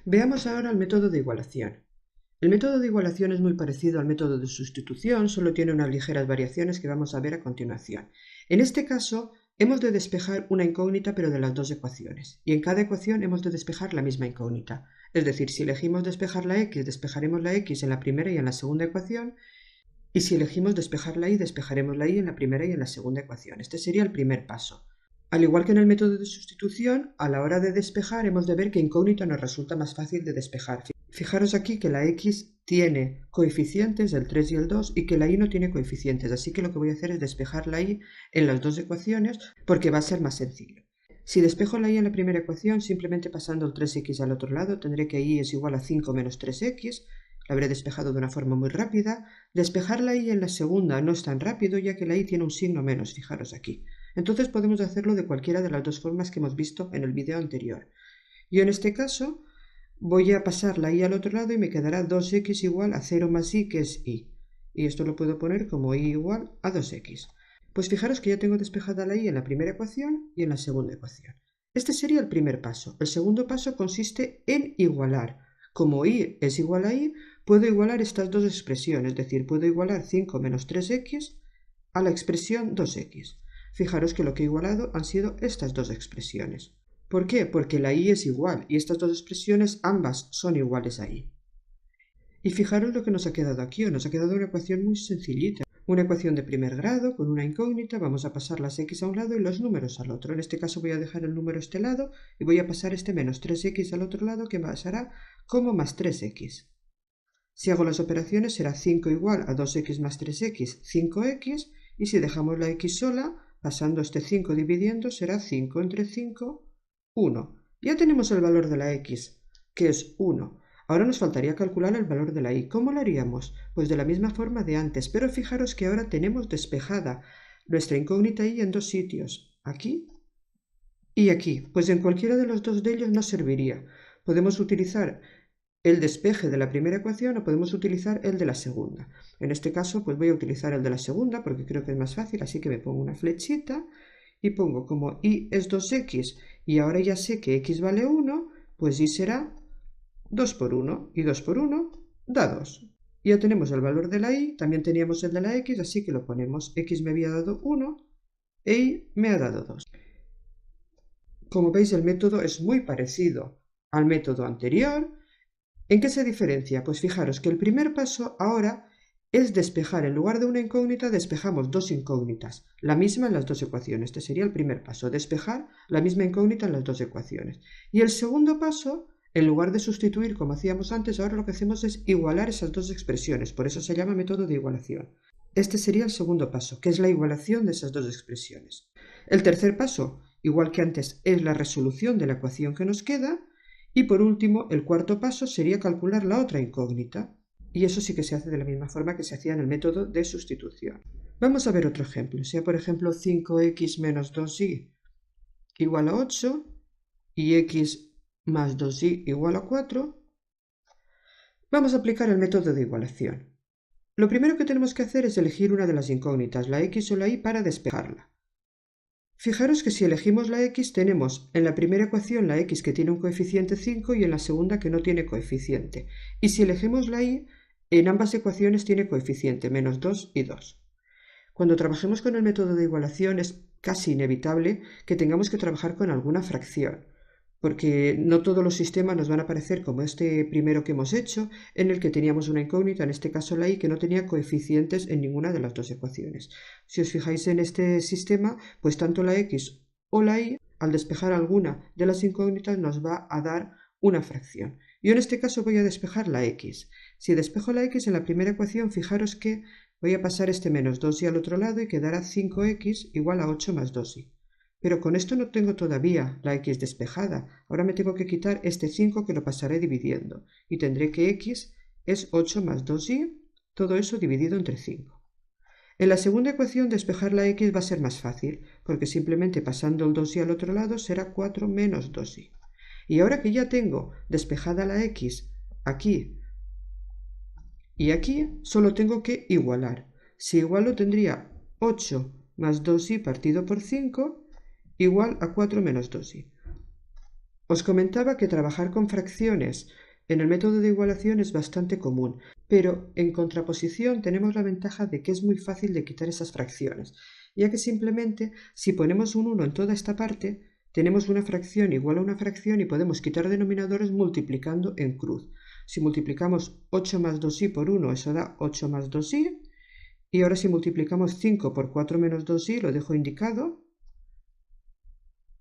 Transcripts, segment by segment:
Veamos ahora el método de igualación. El método de igualación es muy parecido al método de sustitución, solo tiene unas ligeras variaciones que vamos a ver a continuación. En este caso, hemos de despejar una incógnita pero de las dos ecuaciones, y en cada ecuación hemos de despejar la misma incógnita. Es decir, si elegimos despejar la x, despejaremos la x en la primera y en la segunda ecuación, y si elegimos despejar la y, despejaremos la y en la primera y en la segunda ecuación. Este sería el primer paso. Al igual que en el método de sustitución, a la hora de despejar hemos de ver qué incógnita nos resulta más fácil de despejar. Fijaros aquí que la x tiene coeficientes, el 3 y el 2, y que la y no tiene coeficientes, así que lo que voy a hacer es despejar la y en las dos ecuaciones porque va a ser más sencillo. Si despejo la y en la primera ecuación, simplemente pasando el 3x al otro lado, tendré que y es igual a 5 menos 3x, la habré despejado de una forma muy rápida. Despejar la y en la segunda no es tan rápido, ya que la y tiene un signo menos, fijaros aquí. Entonces podemos hacerlo de cualquiera de las dos formas que hemos visto en el vídeo anterior. Yo en este caso voy a pasar la y al otro lado y me quedará 2x igual a 0 más y, que es y. Y esto lo puedo poner como y igual a 2x. Pues fijaros que ya tengo despejada la y en la primera ecuación y en la segunda ecuación. Este sería el primer paso. El segundo paso consiste en igualar. Como y es igual a y, puedo igualar estas dos expresiones, es decir, puedo igualar 5 menos 3x a la expresión 2x. Fijaros que lo que he igualado han sido estas dos expresiones. ¿Por qué? Porque la y es igual y estas dos expresiones ambas son iguales a y. Y fijaros lo que nos ha quedado aquí, nos ha quedado una ecuación muy sencillita. Una ecuación de primer grado con una incógnita, vamos a pasar las x a un lado y los números al otro. En este caso voy a dejar el número a este lado y voy a pasar este menos 3x al otro lado, que pasará como más 3x. Si hago las operaciones será 5 igual a 2x más 3x, 5x, y si dejamos la x sola, pasando este 5 dividiendo, será 5 entre 5, 1. Ya tenemos el valor de la x, que es 1. Ahora nos faltaría calcular el valor de la y. ¿Cómo lo haríamos? Pues de la misma forma de antes, pero fijaros que ahora tenemos despejada nuestra incógnita y en dos sitios, aquí y aquí. Pues en cualquiera de los dos de ellos nos serviría. Podemos utilizar el despeje de la primera ecuación o podemos utilizar el de la segunda. En este caso pues voy a utilizar el de la segunda porque creo que es más fácil, así que me pongo una flechita y pongo como y es 2x y ahora ya sé que x vale 1, pues y será 2 por 1 y 2 por 1 da 2. Ya tenemos el valor de la y, también teníamos el de la x, así que lo ponemos. X me había dado 1 e y me ha dado 2. Como veis, el método es muy parecido al método anterior. ¿En qué se diferencia? Pues fijaros que el primer paso ahora es despejar. En lugar de una incógnita, despejamos dos incógnitas, la misma en las dos ecuaciones. Este sería el primer paso, despejar la misma incógnita en las dos ecuaciones. Y el segundo paso, en lugar de sustituir como hacíamos antes, ahora lo que hacemos es igualar esas dos expresiones. Por eso se llama método de igualación. Este sería el segundo paso, que es la igualación de esas dos expresiones. El tercer paso, igual que antes, es la resolución de la ecuación que nos queda. Y por último, el cuarto paso sería calcular la otra incógnita. Y eso sí que se hace de la misma forma que se hacía en el método de sustitución. Vamos a ver otro ejemplo. Sea por ejemplo 5x menos 2y igual a 8 y x más 2y igual a 4. Vamos a aplicar el método de igualación. Lo primero que tenemos que hacer es elegir una de las incógnitas, la x o la y, para despejarla. Fijaros que si elegimos la x tenemos en la primera ecuación la x que tiene un coeficiente 5 y en la segunda que no tiene coeficiente. Y si elegimos la y, en ambas ecuaciones tiene coeficiente, menos 2 y 2. Cuando trabajemos con el método de igualación es casi inevitable que tengamos que trabajar con alguna fracción, porque no todos los sistemas nos van a parecer como este primero que hemos hecho, en el que teníamos una incógnita, en este caso la y, que no tenía coeficientes en ninguna de las dos ecuaciones. Si os fijáis en este sistema, pues tanto la x o la y, al despejar alguna de las incógnitas, nos va a dar una fracción. Yo en este caso voy a despejar la x. Si despejo la x en la primera ecuación, fijaros que voy a pasar este menos 2y al otro lado y quedará 5x igual a 8 más 2y. Pero con esto no tengo todavía la x despejada. Ahora me tengo que quitar este 5 que lo pasaré dividiendo. Y tendré que x es 8 más 2y, todo eso dividido entre 5. En la segunda ecuación despejar la x va a ser más fácil, porque simplemente pasando el 2y al otro lado será 4 menos 2y. Y ahora que ya tengo despejada la x aquí y aquí, solo tengo que igualar. Si igualo tendría 8 más 2y partido por 5 igual a 4 menos 2y. Os comentaba que trabajar con fracciones en el método de igualación es bastante común, pero en contraposición tenemos la ventaja de que es muy fácil de quitar esas fracciones, ya que simplemente si ponemos un 1 en toda esta parte, tenemos una fracción igual a una fracción y podemos quitar denominadores multiplicando en cruz. Si multiplicamos 8 más 2i por 1, eso da 8 más 2i, y ahora si multiplicamos 5 por 4 menos 2i, lo dejo indicado,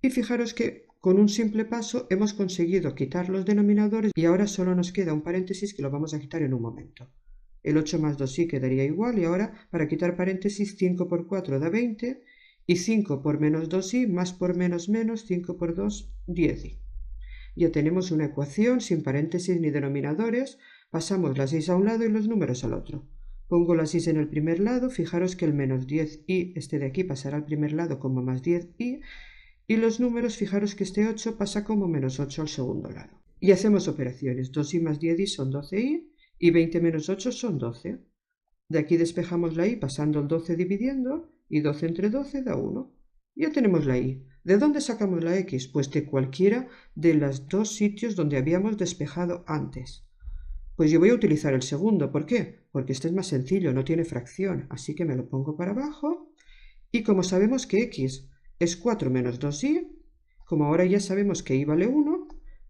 y fijaros que con un simple paso hemos conseguido quitar los denominadores y ahora solo nos queda un paréntesis que lo vamos a quitar en un momento. El 8 más 2i quedaría igual y ahora para quitar paréntesis 5 por 4 da 20 y 5 por menos 2i más por menos menos 5 por 2, 10i. Ya tenemos una ecuación sin paréntesis ni denominadores, pasamos las i's a un lado y los números al otro. Pongo las i's en el primer lado, fijaros que el menos 10i, este de aquí, pasará al primer lado como más 10i, y los números, fijaros que este 8 pasa como menos 8 al segundo lado. Y hacemos operaciones, 2i más 10i son 12i, y 20 menos 8 son 12. De aquí despejamos la i pasando el 12 dividiendo, y 12 entre 12 da 1. Ya tenemos la i. ¿De dónde sacamos la x? Pues de cualquiera de los dos sitios donde habíamos despejado antes. Pues yo voy a utilizar el segundo. ¿Por qué? Porque este es más sencillo, no tiene fracción. Así que me lo pongo para abajo. Y como sabemos que x es 4 menos 2i, como ahora ya sabemos que i vale 1,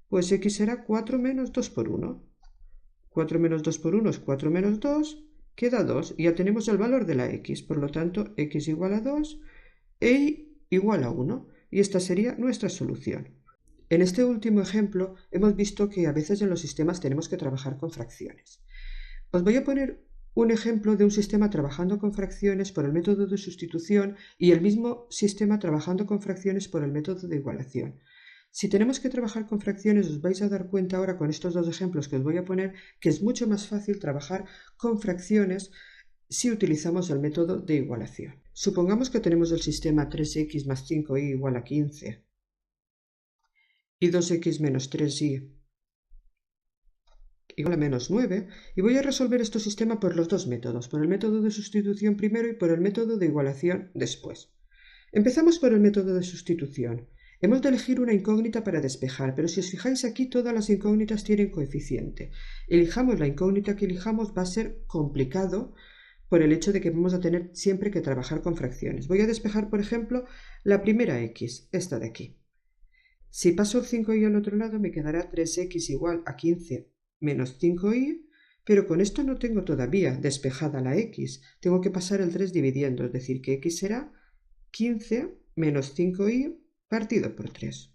pues x será 4 menos 2 por 1. 4 menos 2 por 1 es 4 menos 2, queda 2, y ya tenemos el valor de la x, por lo tanto x igual a 2 e y igual a 1, y esta sería nuestra solución. En este último ejemplo hemos visto que a veces en los sistemas tenemos que trabajar con fracciones. Os voy a poner un ejemplo de un sistema trabajando con fracciones por el método de sustitución y el mismo sistema trabajando con fracciones por el método de igualación. Si tenemos que trabajar con fracciones, os vais a dar cuenta ahora con estos dos ejemplos que os voy a poner que es mucho más fácil trabajar con fracciones si utilizamos el método de igualación. Supongamos que tenemos el sistema 3x más 5y igual a 15 y 2x menos 3y igual a menos 9, y voy a resolver este sistema por los dos métodos, por el método de sustitución primero y por el método de igualación después. Empezamos por el método de sustitución. Hemos de elegir una incógnita para despejar, pero si os fijáis aquí todas las incógnitas tienen coeficiente. Elijamos la incógnita que elijamos, va a ser complicado por el hecho de que vamos a tener siempre que trabajar con fracciones. Voy a despejar, por ejemplo, la primera x, esta de aquí. Si paso el 5y al otro lado me quedará 3x igual a 15 menos 5y, pero con esto no tengo todavía despejada la x, tengo que pasar el 3 dividiendo, es decir, que x será 15 menos 5y partido por 3.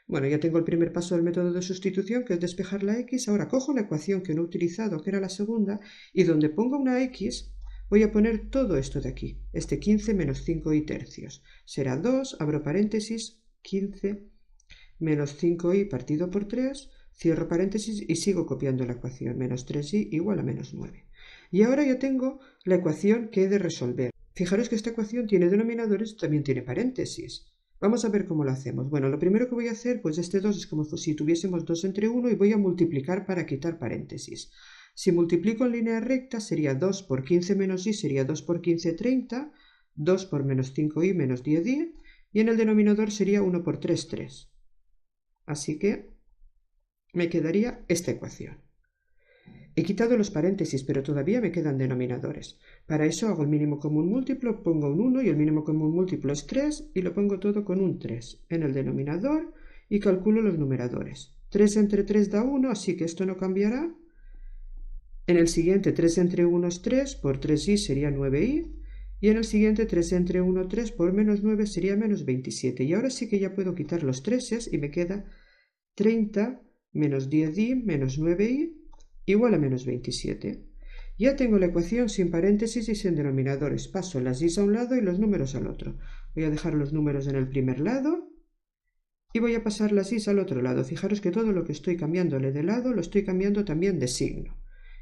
Bueno, ya tengo el primer paso del método de sustitución, que es despejar la x. Ahora cojo la ecuación que no he utilizado, que era la segunda, y donde pongo una x, voy a poner todo esto de aquí, este 15 menos 5y tercios. Será 2, abro paréntesis, 15 menos 5y partido por 3, cierro paréntesis y sigo copiando la ecuación, menos 3y igual a menos 9. Y ahora ya tengo la ecuación que he de resolver. Fijaros que esta ecuación tiene denominadores y también tiene paréntesis. Vamos a ver cómo lo hacemos. Bueno, lo primero que voy a hacer, pues este 2 es como si tuviésemos 2 entre 1 y voy a multiplicar para quitar paréntesis. Si multiplico en línea recta sería 2 por 15 menos y sería 2 por 15, 30, 2 por menos 5y menos 10y, y en el denominador sería 1 por 3, 3. Así que me quedaría esta ecuación. He quitado los paréntesis, pero todavía me quedan denominadores. Para eso hago el mínimo común múltiplo, pongo un 1 y el mínimo común múltiplo es 3 y lo pongo todo con un 3 en el denominador y calculo los numeradores. 3 entre 3 da 1, así que esto no cambiará. En el siguiente 3 entre 1 es 3, por 3i sería 9i. Y en el siguiente 3 entre 1, 3, por menos 9 sería menos 27. Y ahora sí que ya puedo quitar los 3's y me queda 30 menos 10i menos 9i igual a menos 27. Ya tengo la ecuación sin paréntesis y sin denominadores. Paso las i's a un lado y los números al otro. Voy a dejar los números en el primer lado y voy a pasar las i's al otro lado. Fijaros que todo lo que estoy cambiándole de lado lo estoy cambiando también de signo.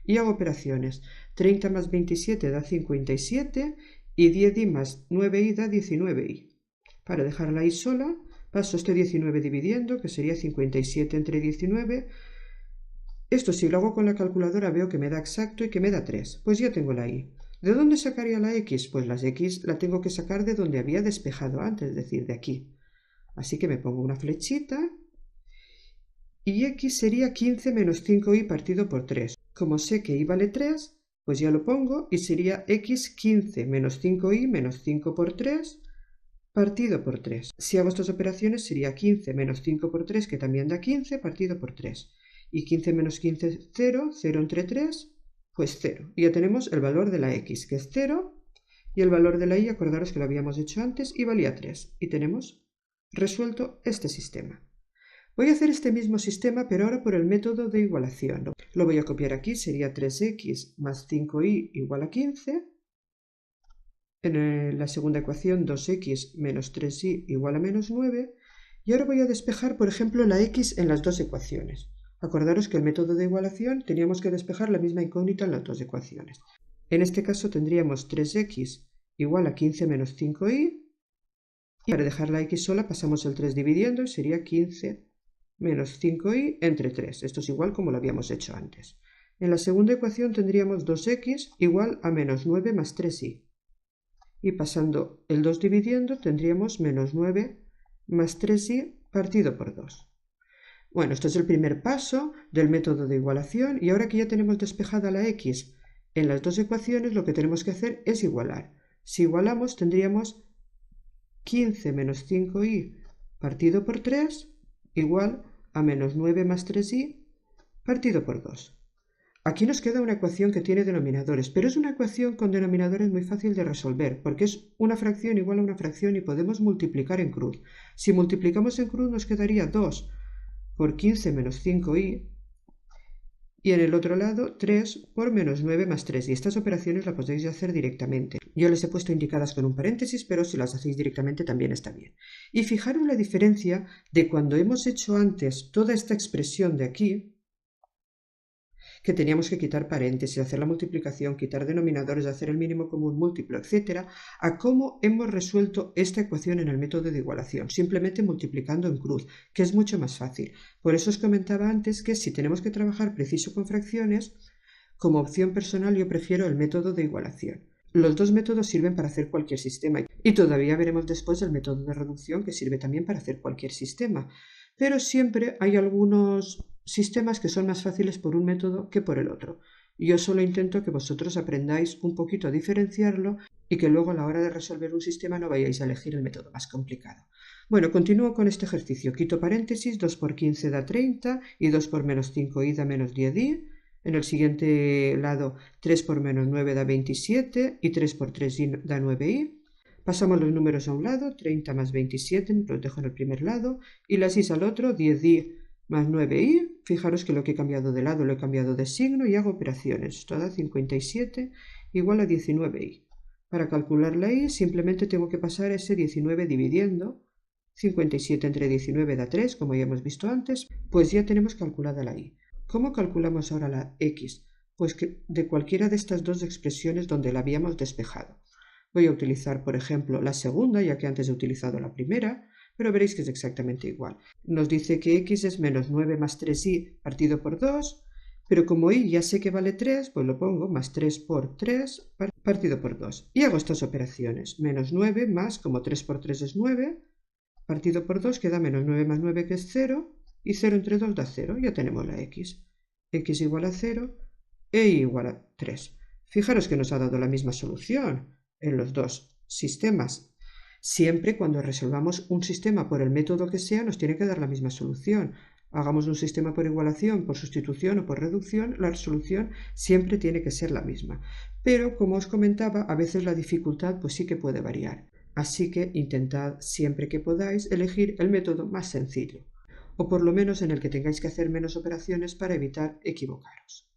Y hago operaciones. 30 más 27 da 57 y 10i más 9i da 19i. Para dejar la i sola, paso este 19 dividiendo, que sería 57 entre 19. Esto si lo hago con la calculadora veo que me da exacto y que me da 3. Pues ya tengo la y. ¿De dónde sacaría la x? Pues las x la tengo que sacar de donde había despejado antes, es decir, de aquí. Así que me pongo una flechita y x sería 15 menos 5y partido por 3. Como sé que y vale 3, pues ya lo pongo y sería x 15 menos 5y menos 5 por 3 partido por 3. Si hago estas operaciones sería 15 menos 5 por 3, que también da 15, partido por 3. Y 15 menos 15, 0, 0 entre 3, pues 0. Y ya tenemos el valor de la x, que es 0, y el valor de la y, acordaros que lo habíamos hecho antes, y valía 3. Y tenemos resuelto este sistema. Voy a hacer este mismo sistema, pero ahora por el método de igualación. Lo voy a copiar aquí, sería 3x más 5y igual a 15. En la segunda ecuación 2x menos 3y igual a menos 9. Y ahora voy a despejar, por ejemplo, la x en las dos ecuaciones. Acordaros que el método de igualación teníamos que despejar la misma incógnita en las dos ecuaciones. En este caso tendríamos 3x igual a 15 menos 5y. Y para dejar la x sola pasamos el 3 dividiendo y sería 15 menos 5y entre 3. Esto es igual como lo habíamos hecho antes. En la segunda ecuación tendríamos 2x igual a menos 9 más 3y. Y pasando el 2 dividiendo tendríamos menos 9 más 3y partido por 2. Bueno, esto es el primer paso del método de igualación y ahora que ya tenemos despejada la x en las dos ecuaciones, lo que tenemos que hacer es igualar. Si igualamos tendríamos 15 menos 5y partido por 3 igual a menos 9 más 3y partido por 2. Aquí nos queda una ecuación que tiene denominadores, pero es una ecuación con denominadores muy fácil de resolver, porque es una fracción igual a una fracción y podemos multiplicar en cruz. Si multiplicamos en cruz nos quedaría 2 por 15 menos 5y, y en el otro lado 3 por menos 9 más 3, y estas operaciones las podéis hacer directamente. Yo les he puesto indicadas con un paréntesis, pero si las hacéis directamente también está bien. Y fijaros la diferencia de cuando hemos hecho antes toda esta expresión de aquí, que teníamos que quitar paréntesis, hacer la multiplicación, quitar denominadores, hacer el mínimo común múltiplo, etc., a cómo hemos resuelto esta ecuación en el método de igualación, simplemente multiplicando en cruz, que es mucho más fácil. Por eso os comentaba antes que si tenemos que trabajar preciso con fracciones, como opción personal yo prefiero el método de igualación. Los dos métodos sirven para hacer cualquier sistema y todavía veremos después el método de reducción que sirve también para hacer cualquier sistema. Pero siempre hay algunos sistemas que son más fáciles por un método que por el otro. Yo solo intento que vosotros aprendáis un poquito a diferenciarlo y que luego a la hora de resolver un sistema no vayáis a elegir el método más complicado. Bueno, continúo con este ejercicio. Quito paréntesis, 2 por 15 da 30 y 2 por menos 5y da menos 10y. En el siguiente lado 3 por menos 9 da 27 y 3 por 3y da 9y. Pasamos los números a un lado, 30 más 27, los dejo en el primer lado, y las i's al otro, 10y más 9y. Fijaros que lo que he cambiado de lado lo he cambiado de signo y hago operaciones. Esto da 57 igual a 19y. Para calcular la y simplemente tengo que pasar ese 19 dividiendo. 57 entre 19 da 3, como ya hemos visto antes, pues ya tenemos calculada la y. ¿Cómo calculamos ahora la x? Pues que de cualquiera de estas dos expresiones donde la habíamos despejado. Voy a utilizar, por ejemplo, la segunda, ya que antes he utilizado la primera, pero veréis que es exactamente igual. Nos dice que x es menos 9 más 3y partido por 2, pero como y ya sé que vale 3, pues lo pongo más 3 por 3 partido por 2. Y hago estas operaciones. Menos 9 más, como 3 por 3 es 9, partido por 2 queda menos 9 más 9 que es 0, y 0 entre 2 da 0. Ya tenemos la x. X igual a 0 e y igual a 3. Fijaros que nos ha dado la misma solución en los dos sistemas. Siempre cuando resolvamos un sistema por el método que sea, nos tiene que dar la misma solución. Hagamos un sistema por igualación, por sustitución o por reducción, la solución siempre tiene que ser la misma. Pero, como os comentaba, a veces la dificultad pues sí que puede variar. Así que intentad siempre que podáis elegir el método más sencillo, o por lo menos en el que tengáis que hacer menos operaciones para evitar equivocaros.